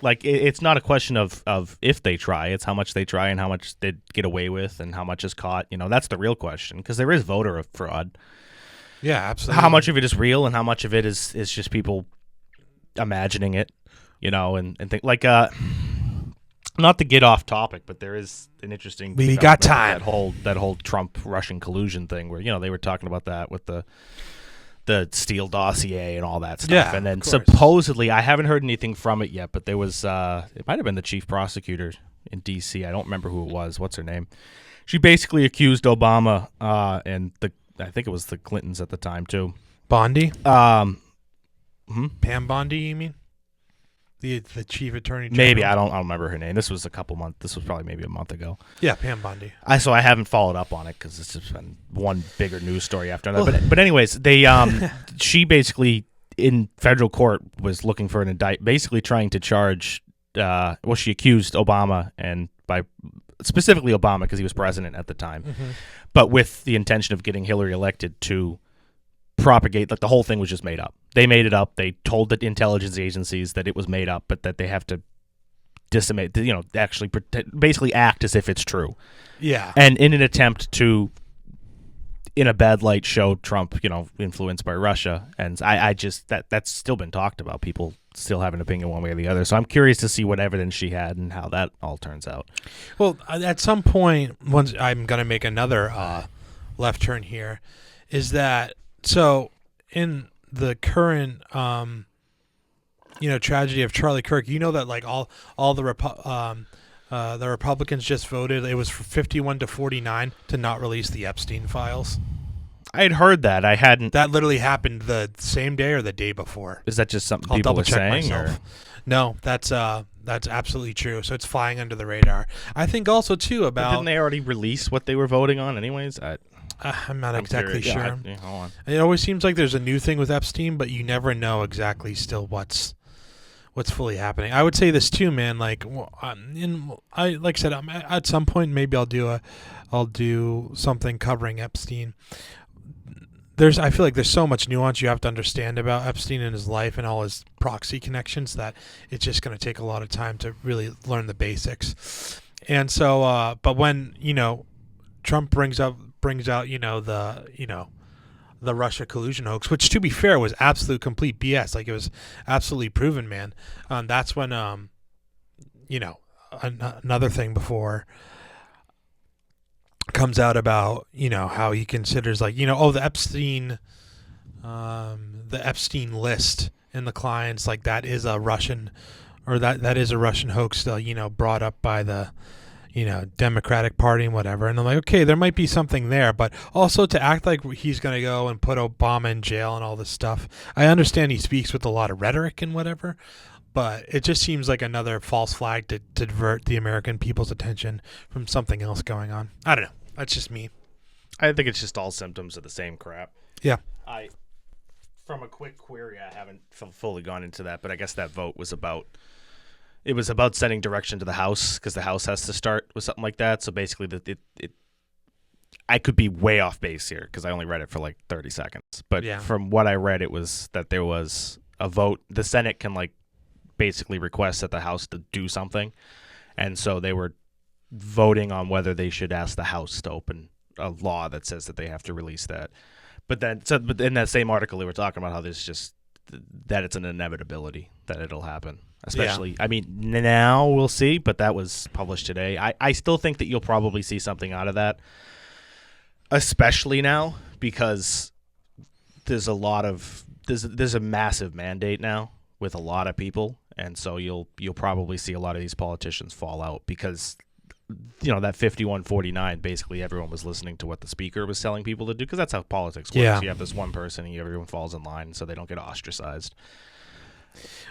Like it's not a question of if they try; it's how much they try and how much they get away with and how much is caught. That's the real question because there is voter fraud. Yeah, absolutely. How much of it is real and how much of it is just people imagining it, and think like not to get off topic, but there is an interesting. We got time. That whole Trump Russian collusion thing where they were talking about that with the Steele dossier and all that stuff. Yeah, and then of course. supposedly, I haven't heard anything from it yet, but there was it might have been the chief prosecutor in D.C. I don't remember who it was. What's her name? She basically accused Obama and I think it was the Clintons at the time too. Bondi? Pam Bondi, you mean? The chief attorney general? Maybe I don't remember her name. This was This was probably maybe a month ago. Yeah, Pam Bondi. So I haven't followed up on it because it's just been one bigger news story after another. But anyways, they she basically in federal court was looking for an indictment, basically trying to charge. She accused Obama and by specifically Obama because he was president at the time, but with the intention of getting Hillary elected to propagate. Like the whole thing was just made up. They made it up. They told the intelligence agencies that it was made up, but that they have to disseminate, actually basically act as if it's true. Yeah. And in an attempt to, in a bad light, show Trump, influenced by Russia. And I just, that's still been talked about. People still have an opinion one way or the other. So I'm curious to see what evidence she had and how that all turns out. Well, at some point, once I'm going to make another left turn here, is that, so in the current, tragedy of Charlie Kirk, that like all the Republicans just voted. It was 51-49 to not release the Epstein files. I had heard that. I hadn't. That literally happened the same day or the day before. Is that just something I'll people double are check saying? myself. Or? No, that's absolutely true. So it's flying under the radar. I think also too about. But didn't they already release what they were voting on, anyways? I'm not exactly sure. Yeah, hold on. It always seems like there's a new thing with Epstein, but you never know exactly still what's fully happening. I would say this too, man. Like, like I said, at some point maybe I'll do something covering Epstein. I feel like there's so much nuance you have to understand about Epstein and his life and all his proxy connections that it's just going to take a lot of time to really learn the basics. And so, but when Trump brings out the Russia collusion hoax, which to be fair was absolute complete BS. Like it was absolutely proven, man. That's when another thing before comes out about how he considers like the Epstein list and the clients, like that is a Russian or that is a Russian hoax brought up by the Democratic Party and whatever. And I'm like, okay, there might be something there, but also to act like he's going to go and put Obama in jail and all this stuff. I understand he speaks with a lot of rhetoric and whatever, but it just seems like another false flag to divert the American people's attention from something else going on. I don't know. That's just me. I think it's just all symptoms of the same crap. Yeah. From a quick query, I haven't fully gone into that, but I guess that vote was about sending direction to the House because the House has to start with something like that. So basically, I could be way off base here because I only read it for like 30 seconds. But from what I read, it was that there was a vote. The Senate can like basically request that the House to do something. And so they were voting on whether they should ask the House to open a law that says that they have to release that. But in that same article, they were talking about how there's just that it's an inevitability that it'll happen. Especially, I mean, now we'll see, but that was published today. I still think that you'll probably see something out of that, especially now because there's a massive mandate now with a lot of people, and so you'll probably see a lot of these politicians fall out because that 51-49, basically everyone was listening to what the speaker was telling people to do because that's how politics works. Yeah. You have this one person and everyone falls in line so they don't get ostracized.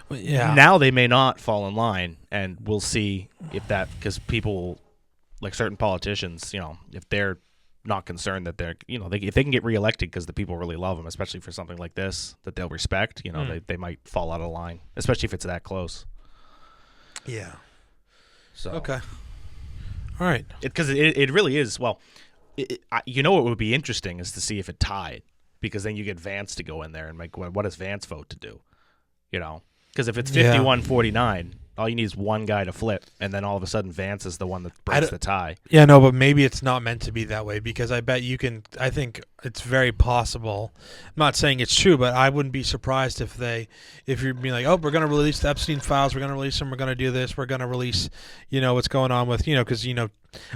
Well, yeah. Now they may not fall in line, and we'll see if that because people like certain politicians, if they're not concerned that they're, if they can get reelected because the people really love them, especially for something like this that they'll respect, they might fall out of line, especially if it's that close. Yeah. So okay. All right. Because it really is. Well, what would be interesting is to see if it tied, because then you get Vance to go in there and make what does Vance vote to do? Because if it's 51-49, All you need is one guy to flip, and then all of a sudden Vance is the one that breaks the tie. Yeah, no, but maybe it's not meant to be that way because I bet you can. I think it's very possible. I'm not saying it's true, but I wouldn't be surprised if you're being like, oh, we're going to release the Epstein files, we're going to release them, we're going to do this, we're going to release, what's going on with, because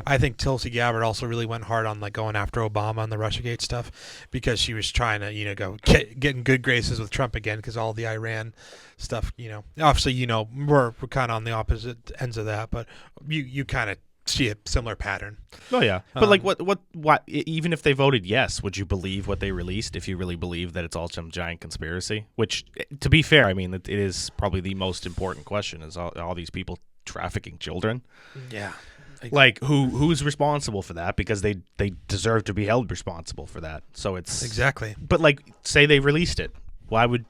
I think Tulsi Gabbard also really went hard on like going after Obama on the Russiagate stuff because she was trying to, go get in good graces with Trump again because all the Iran stuff, obviously, we're kind of on the opposite ends of that, but you kind of see a similar pattern. Oh yeah, but like what? Even if they voted yes, would you believe what they released if you really believe that it's all some giant conspiracy? Which, to be fair, I mean, it is probably the most important question: is all these people trafficking children? Yeah. Like who's responsible for that? Because they deserve to be held responsible for that. So it's exactly. But like, say they released it, why would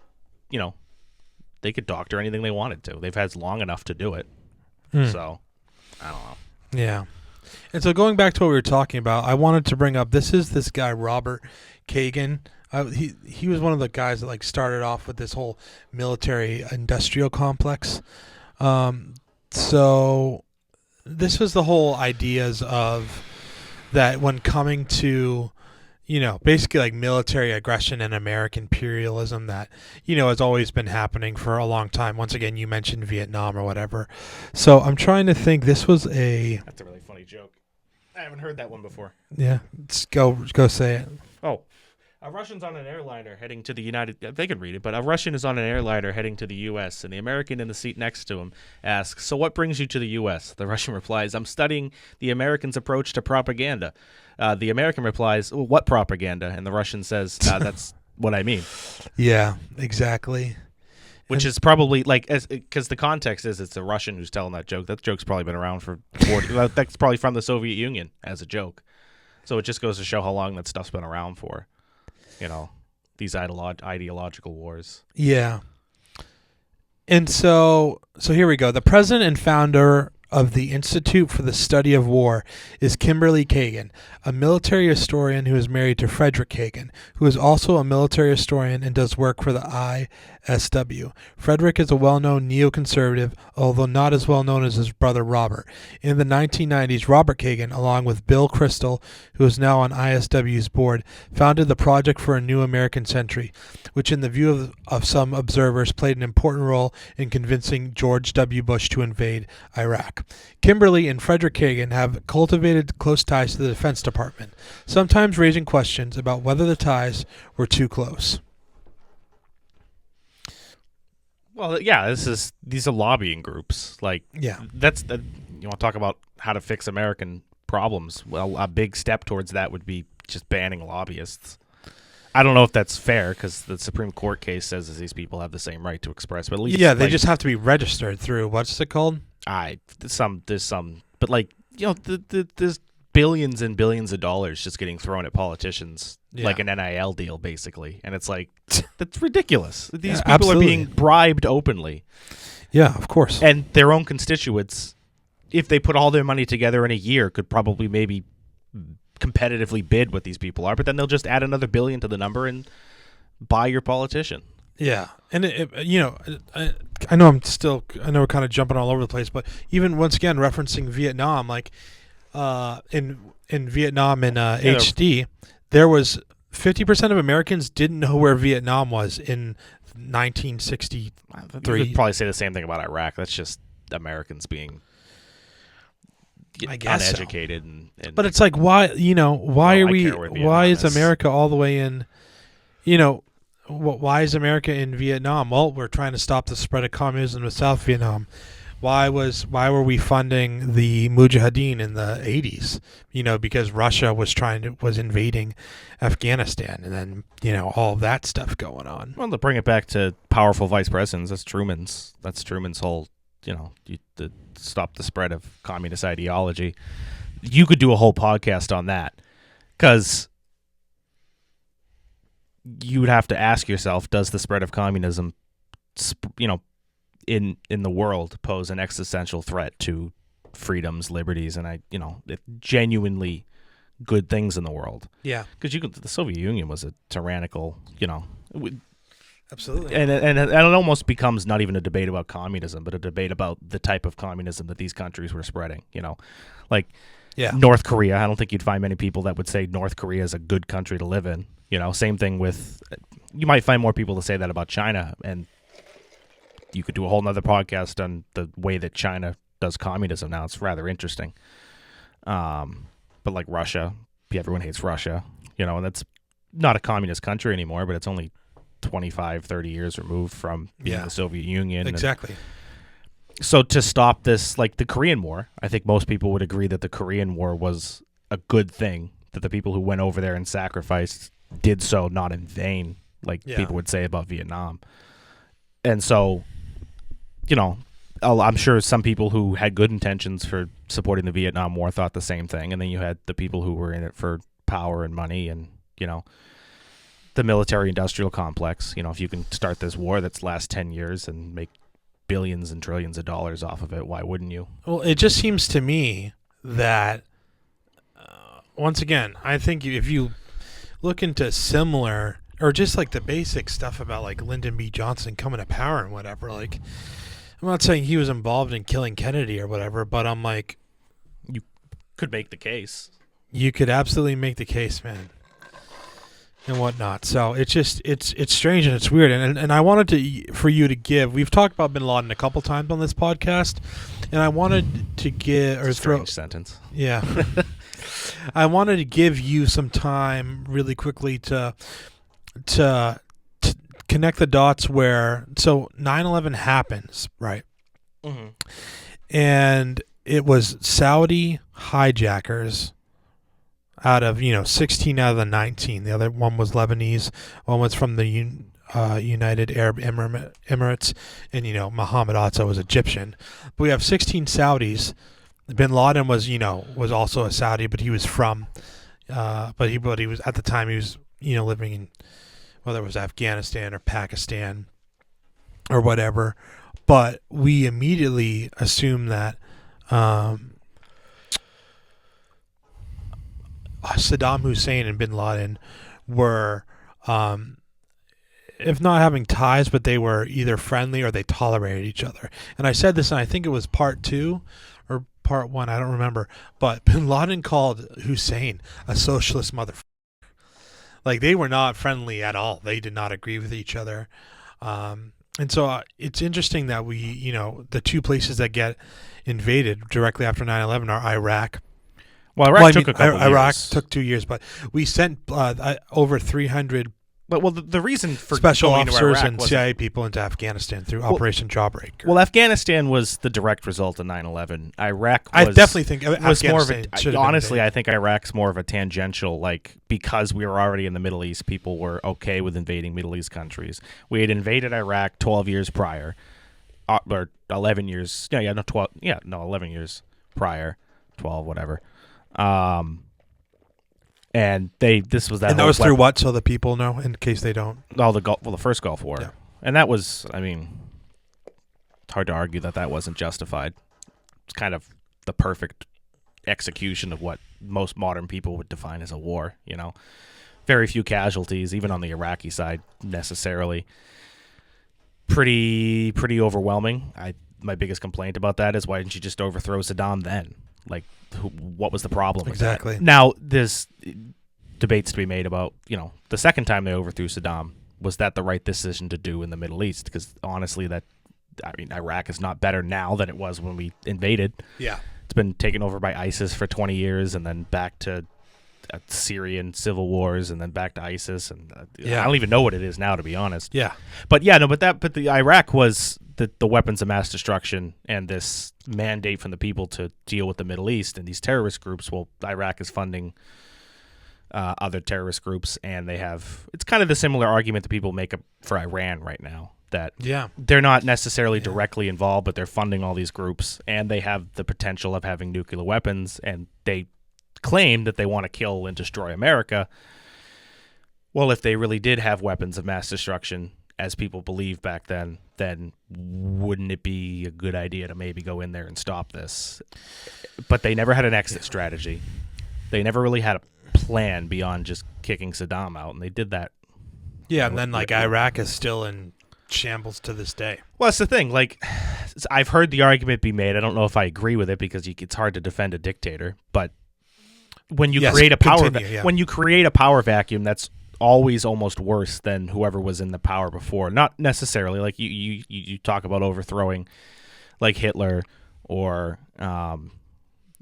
they could doctor anything they wanted to? They've had long enough to do it. So I don't know. Yeah. And so going back to what we were talking about, I wanted to bring up this guy Robert Kagan. He was one of the guys that like started off with this whole military industrial complex. So this was the whole ideas of that when coming to, basically like military aggression and American imperialism that, has always been happening for a long time. Once again, you mentioned Vietnam or whatever. So I'm trying to think this was That's a really funny joke. I haven't heard that one before. Yeah, go say it. Oh. A Russian's on an airliner heading to the They could read it, but a Russian is on an airliner heading to the U.S., and the American in the seat next to him asks, "So what brings you to the U.S.?" The Russian replies, "I'm studying the Americans' approach to propaganda." The American replies, well, "What propaganda?" And the Russian says, "That's what I mean." Yeah, exactly. Which is probably because the context is it's a Russian who's telling that joke. That joke's probably been around for 40. That's probably from the Soviet Union as a joke. So it just goes to show how long that stuff's been around for. These ideological wars. Yeah. And so here we go. The president and founder of the Institute for the Study of War is Kimberly Kagan, a military historian who is married to Frederick Kagan, who is also a military historian and does work for the ISW. Frederick is a well-known neoconservative, although not as well-known as his brother Robert. In the 1990s, Robert Kagan, along with Bill Kristol, who is now on ISW's board, founded the Project for a New American Century, which in the view of some observers played an important role in convincing George W. Bush to invade Iraq. Kimberly and Frederick Kagan have cultivated close ties to the Defense Department, sometimes raising questions about whether the ties were too close. Well, yeah, these are lobbying groups. Like, yeah, you want to talk about how to fix American problems. Well, a big step towards that would be just banning lobbyists. I don't know if that's fair because the Supreme Court case says that these people have the same right to express, but at least they just have to be registered through what's it called? There's some, but there's billions and billions of dollars just getting thrown at politicians, like an NIL deal, basically, and it's like that's ridiculous. These people absolutely. are being bribed openly. Yeah, of course. And their own constituents, if they put all their money together in a year, could probably maybe competitively bid what these people are, but then they'll just add another billion to the number and buy your politician. Yeah, and I know we're kind of jumping all over the place, but even once again referencing Vietnam, like in Vietnam in HD, there was 50% of Americans didn't know where Vietnam was in 1963. You could probably say the same thing about Iraq. That's just Americans being uneducated, and but it's like why is America all the way in? Why is America in Vietnam? Well, we're trying to stop the spread of communism in South Vietnam. Why were we funding the Mujahideen in the 80s? Because Russia was invading Afghanistan, and then all of that stuff going on. Well, to bring it back to powerful vice presidents, that's Truman's whole to stop the spread of communist ideology. You could do a whole podcast on that because you would have to ask yourself, does the spread of communism, in the world pose an existential threat to freedoms, liberties, and genuinely good things in the world? Yeah. Because the Soviet Union was a tyrannical, Absolutely. And it almost becomes not even a debate about communism, but a debate about the type of communism that these countries were spreading. Like Yeah. North Korea. I don't think you'd find many people that would say North Korea is a good country to live in. Same thing with. You might find more people to say that about China, and you could do a whole nother podcast on the way that China does communism now. It's rather interesting. But like Russia, everyone hates Russia. And that's not a communist country anymore, but it's only 25, 30 years removed from the Soviet Union. Exactly. So to stop this, like the Korean War, I think most people would agree that the Korean War was a good thing, that the people who went over there and sacrificed did so not in vain, like people would say about Vietnam. And so, I'm sure some people who had good intentions for supporting the Vietnam War thought the same thing. And then you had the people who were in it for power and money and, the military-industrial complex. If you can start this war that's last 10 years and make billions and trillions of dollars off of it, why wouldn't you? Well, it just seems to me that, once again, I think if you look into similar, or just like the basic stuff about like Lyndon B. Johnson coming to power and whatever, like, I'm not saying he was involved in killing Kennedy or whatever, but I'm like, you could make the case. You could absolutely make the case, man. And whatnot. So it's just it's strange and it's weird. And I wanted for you to give. We've talked about Bin Laden a couple times on this podcast, and I wanted to give or strange sentence. Yeah, I wanted to give you some time really quickly to connect the dots where 9/11 happens, right? Mm-hmm. And it was Saudi hijackers. Out of 16 out of the 19, the other one was Lebanese, one was from the United Arab Emirates, and Mohammed Atta was Egyptian. But we have 16 Saudis. Bin Laden was also a Saudi, but he was from, but he was at the time he was living in whether it was Afghanistan or Pakistan or whatever. But we immediately assume that. Saddam Hussein and Bin Laden were, if not having ties, but they were either friendly or they tolerated each other. And I said this, and I think it was part 2 or part 1, I don't remember. But Bin Laden called Hussein a socialist motherfucker. Like, they were not friendly at all. They did not agree with each other. And so it's interesting that we, the two places that get invaded directly after 9/11 are Iraq. Well, Iraq took a couple years. Iraq took 2 years, but we sent over 300 Well, the reason for special going officers to Iraq and CIA people into Afghanistan through Operation Jawbreaker. Well, Afghanistan was the direct result of 9/11. Iraq I definitely think was more of honestly, I think Iraq's more of a tangential, like, because we were already in the Middle East, people were okay with invading Middle East countries. We had invaded Iraq 12 years prior, or 11 years. 11 years prior, 12, whatever. And this was that. And that was through what? So the people know, in case they don't. The first Gulf War, yeah. And that was, it's hard to argue that wasn't justified. It's kind of the perfect execution of what most modern people would define as a war. Very few casualties, even on the Iraqi side necessarily. Pretty overwhelming. My biggest complaint about that is, why didn't you just overthrow Saddam then? Like, what was the problem? Exactly. With that? Now, there's debates to be made about, the second time they overthrew Saddam, was that the right decision to do in the Middle East? Because honestly, Iraq is not better now than it was when we invaded. Yeah. It's been taken over by ISIS for 20 years, and then back to Syrian civil wars, and then back to ISIS, and I don't even know what it is now, to be honest. Yeah. But the Iraq was the weapons of mass destruction and this mandate from the people to deal with the Middle East and these terrorist groups. Well, Iraq is funding other terrorist groups, and it's kind of the similar argument that people make for Iran right now, that they're not necessarily directly involved, but they're funding all these groups, and they have the potential of having nuclear weapons, and they claim that they want to kill and destroy America. Well, if they really did have weapons of mass destruction, as people believed back then wouldn't it be a good idea to maybe go in there and stop this? But they never had an exit strategy. They never really had a plan beyond just kicking Saddam out, and they did that Yeah, and then like Iraq is still in shambles to this day. Well, that's the thing. Like, I've heard the argument be made. I don't know if I agree with it because it's hard to defend a dictator. But when you create a power, when you create a power vacuum, that's always almost worse than whoever was in the power before. Not necessarily like you talk about overthrowing, like Hitler, or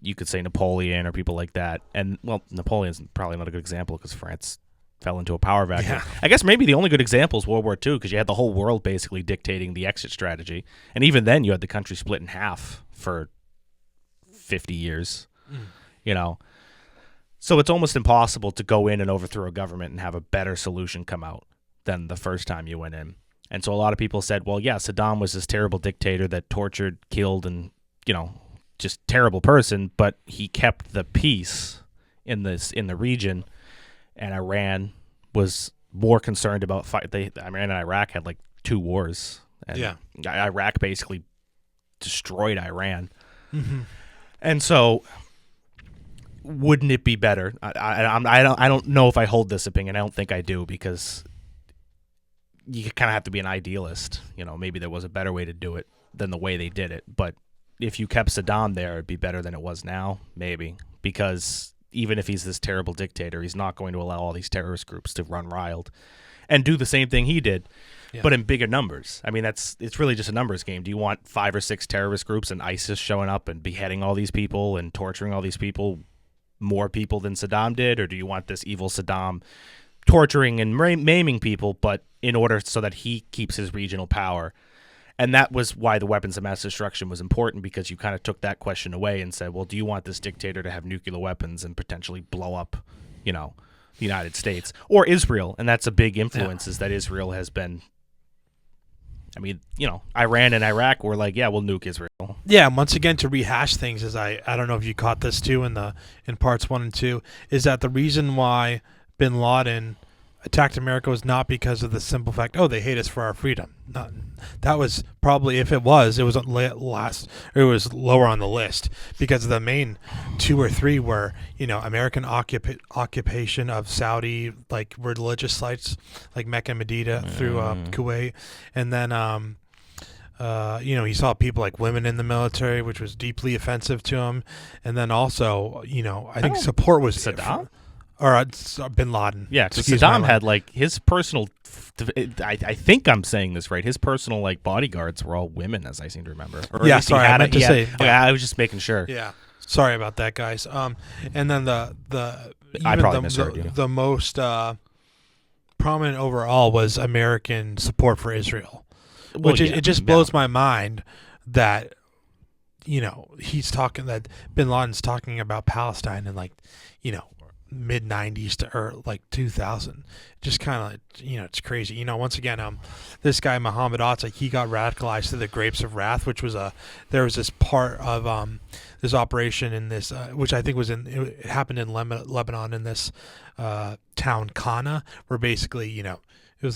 you could say Napoleon or people like that. And well, Napoleon's probably not a good example because France fell into a power vacuum. Yeah. I guess maybe the only good example is World War II because you had the whole world basically dictating the exit strategy. And even then you had the country split in half for 50 years, you know. So it's almost impossible to go in and overthrow a government and have a better solution come out than the first time you went in. And so a lot of people said, well, yeah, Saddam was this terrible dictator that tortured, killed, and, you know, just terrible person, but he kept the peace in the region. And Iran was more concerned about Iran and Iraq had like 2 wars. And Iraq basically destroyed Iran. Mm-hmm. And so, wouldn't it be better? I don't know if I hold this opinion. I don't think I do because you kind of have to be an idealist. You know, maybe there was a better way to do it than the way they did it. But if you kept Saddam there, it'd be better than it was now, maybe, because even if he's this terrible dictator, he's not going to allow all these terrorist groups to run wild and do the same thing he did, but in bigger numbers. I mean, it's really just a numbers game. Do you want 5 or 6 terrorist groups and ISIS showing up and beheading all these people and torturing all these people, more people than Saddam did, or do you want this evil Saddam torturing and maiming people, but in order so that he keeps his regional power? And that was why the weapons of mass destruction was important, because you kind of took that question away and said, well, do you want this dictator to have nuclear weapons and potentially blow up, you know, the United States or Israel? And that's a big influence, is that Israel has been, I mean, you know, Iran and Iraq were like, yeah, we'll nuke Israel. Yeah, and once again, to rehash things, as I don't know if you caught this too in parts 1 and 2, is that the reason why bin Laden attacked America was not because of the simple fact, oh, they hate us for our freedom. That was probably, if it was it was lower on the list, because the main 2 or 3 were, you know, American occupation of Saudi, like religious sites like Mecca and Medina through Kuwait, and then you know, he saw people like women in the military, which was deeply offensive to him, and then also, you know, I think support was Saddam. Or bin Laden. Yeah, because Saddam had like his personal. I think I'm saying this right. His personal like bodyguards were all women, as I seem to remember. Or yeah, sorry, I meant to say. Okay, I was just making sure. Yeah, sorry about that, guys. And then I probably misheard you. The most prominent overall was American support for Israel, which it just blows my mind that, you know, he's talking, that bin Laden's talking about Palestine and, like, you know, mid 90s to or like 2000. Just kind of, you know, it's crazy. You know, once again, this guy Mohammed Atta, he got radicalized through the Grapes of Wrath, which was there was this part of this operation in this which I think it happened in Lebanon, in this town Kana, where basically, you know, it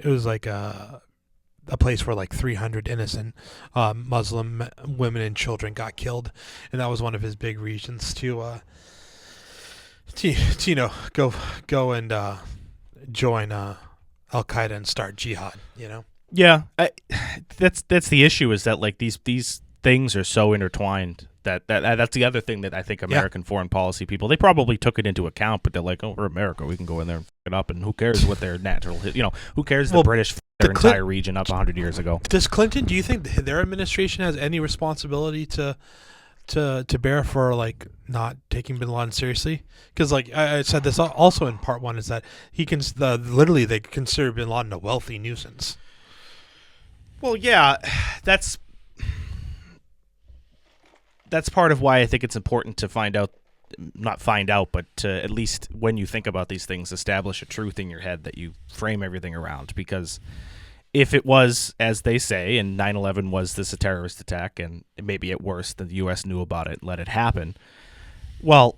was like a place where like 300 innocent Muslim women and children got killed, and that was one of his big reasons to you know, go and join Al Qaeda and start jihad. You know. Yeah, that's the issue, is that like these things are so intertwined that's the other thing that I think American foreign policy people, they probably took it into account, but they're like, oh, we're America, we can go in there and fuck it up, and who cares what their natural, you know, who cares the British their entire region up 100 years ago. Does Clinton? Do you think their administration has any responsibility to bear for like not taking bin Laden seriously? Because like I said this also in part 1, is that literally they consider bin Laden a wealthy nuisance. Well, yeah, that's part of why I think it's important to but to at least, when you think about these things, establish a truth in your head that you frame everything around. Because if it was, as they say, and 9/11 was this a terrorist attack, and maybe at worst the U.S. knew about it and let it happen, well,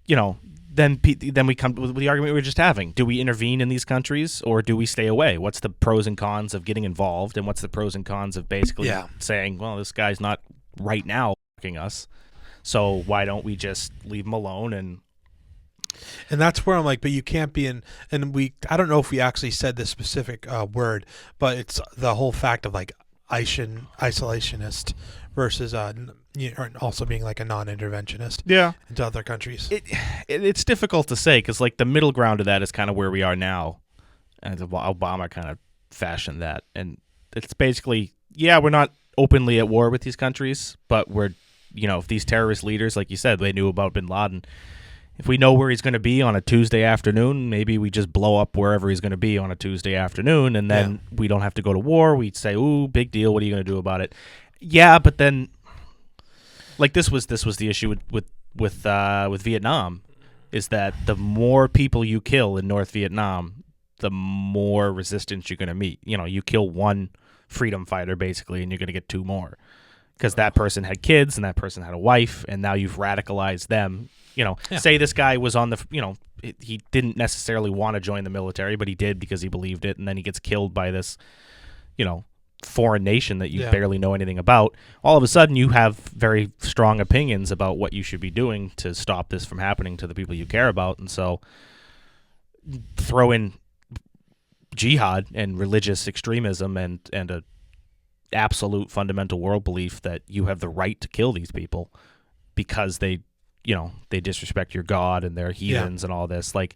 you know, then we come with the argument we were just having. Do we intervene in these countries, or do we stay away? What's the pros and cons of getting involved, and what's the pros and cons of basically saying, well, this guy's not right now fucking us, so why don't we just leave him alone and And that's where I'm like, but you can't be in. And I don't know if we actually said this specific word, but it's the whole fact of like isolationist versus or also being like a non-interventionist Yeah. into other countries. It's difficult to say because like the middle ground of that is kind of where we are now, and Obama kind of fashioned that, and it's basically we're not openly at war with these countries, but we're if these terrorist leaders, like you said, they knew about bin Laden. If we know where he's going to be on a Tuesday afternoon, maybe we just blow up wherever he's going to be on a Tuesday afternoon, and then we don't have to go to war. We'd say, "Ooh, big deal. What are you going to do about it?" Yeah, but then, like this was the issue with Vietnam, is that the more people you kill in North Vietnam, the more resistance you're going to meet. You kill one freedom fighter basically, and you're going to get two more because that person had kids and that person had a wife, and now you've radicalized them. Say this guy was on the, he didn't necessarily want to join the military, but he did because he believed it, and then he gets killed by this, foreign nation that you barely know anything about. All of a sudden, you have very strong opinions about what you should be doing to stop this from happening to the people you care about, and so throw in jihad and religious extremism and a absolute fundamental world belief that you have the right to kill these people because they disrespect your God and they're heathens and all this. Like,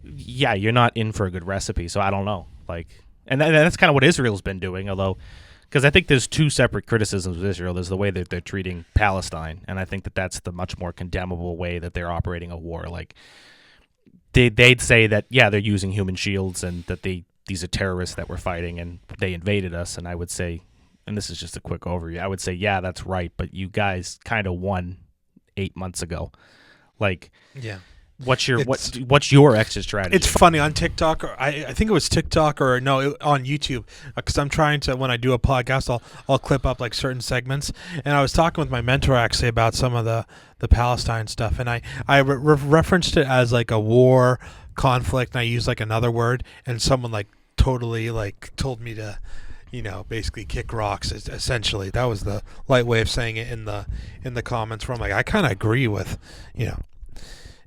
you're not in for a good recipe. So I don't know. Like, and that's kind of what Israel's been doing. Although, because I think there's two separate criticisms of Israel. There's the way that they're treating Palestine, and I think that that's the much more condemnable way that they're operating a war. Like, they'd say that they're using human shields and that these are terrorists that we're fighting and they invaded us. And I would say, and this is just a quick overview, I would say, that's right, but you guys kind of won 8 months ago. Like, what's your exit strategy? It's funny on TikTok, or I think it was TikTok or on YouTube, because I'm trying to, when I do a podcast, I'll clip up like certain segments, and I was talking with my mentor actually about some of the Palestine stuff, and I referenced it as like a war conflict, and I used like another word, and someone like totally like told me to basically kick rocks. Essentially, that was the light way of saying it in the comments. Where I'm like, I kind of agree with,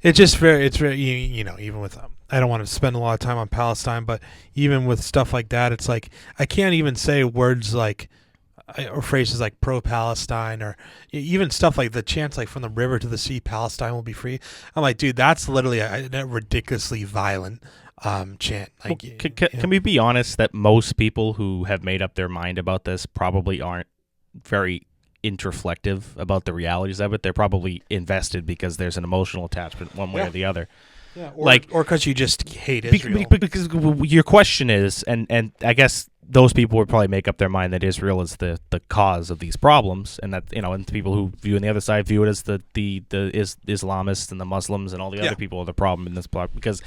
it's very, even with, I don't want to spend a lot of time on Palestine, but even with stuff like that, it's like I can't even say words like or phrases like pro-Palestine or even stuff like the chants like from the river to the sea, Palestine will be free. I'm like, dude, that's literally a ridiculously violent chant. Like, can we be honest that most people who have made up their mind about this probably aren't very introspective about the realities of it? They're probably invested because there's an emotional attachment one way or the other. Yeah, or because you just hate Israel. Because your question is, and I guess those people would probably make up their mind that Israel is the cause of these problems, and that and the people who view on the other side view it as the Islamists and the Muslims and all the other people are the problem in this plot. Because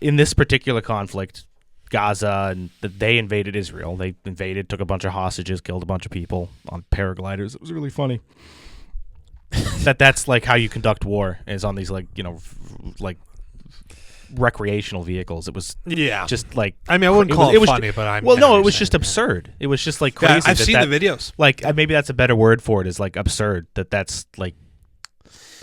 in this particular conflict, Gaza, and they invaded Israel. They invaded, took a bunch of hostages, killed a bunch of people on paragliders. It was really funny. That's like how you conduct war, is on these like recreational vehicles. It was just like, I mean, I wouldn't call it funny, but I'm it was just absurd. It was just like crazy. I've seen the videos. Like, maybe that's a better word for it, is like absurd. That's like,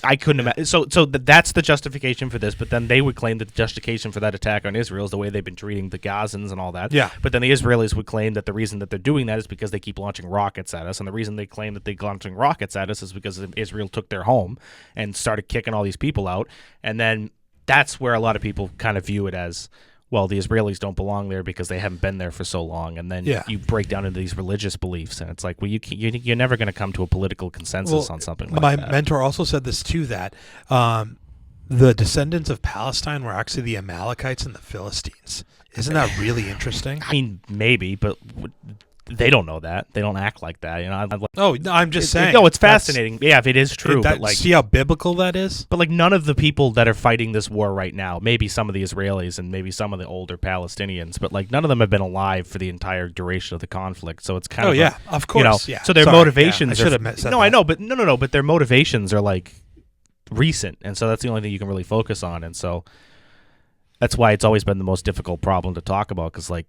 I couldn't imagine. So that's the justification for this. But then they would claim that the justification for that attack on Israel is the way they've been treating the Gazans and all that. Yeah. But then the Israelis would claim that the reason that they're doing that is because they keep launching rockets at us, and the reason they claim that they're launching rockets at us is because Israel took their home and started kicking all these people out. And then that's where a lot of people kind of view it as, well, the Israelis don't belong there because they haven't been there for so long. And then you break down into these religious beliefs, and it's like, well, you're never going to come to a political consensus on something like that. My mentor also said this too, that the descendants of Palestine were actually the Amalekites and the Philistines. Isn't that really interesting? I mean, maybe, but they don't know that. They don't act like that. I'm just saying. No, it's fascinating. If it is true. But like, see how biblical that is? But like, none of the people that are fighting this war right now, maybe some of the Israelis and maybe some of the older Palestinians, but like, none of them have been alive for the entire duration of the conflict. So it's kind of of course. So their motivations I should have said that. I know, but no, but their motivations are like recent, and so that's the only thing you can really focus on, and so that's why it's always been the most difficult problem to talk about, because like,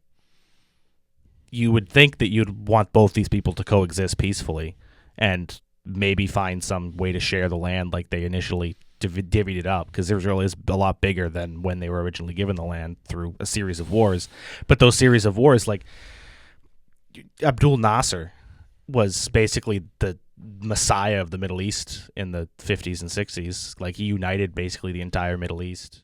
you would think that you'd want both these people to coexist peacefully and maybe find some way to share the land like they initially divvied it up, because Israel is a lot bigger than when they were originally given the land through a series of wars. But those series of wars, like Abdul Nasser was basically the messiah of the Middle East in the 50s and 60s. Like, he united basically the entire Middle East.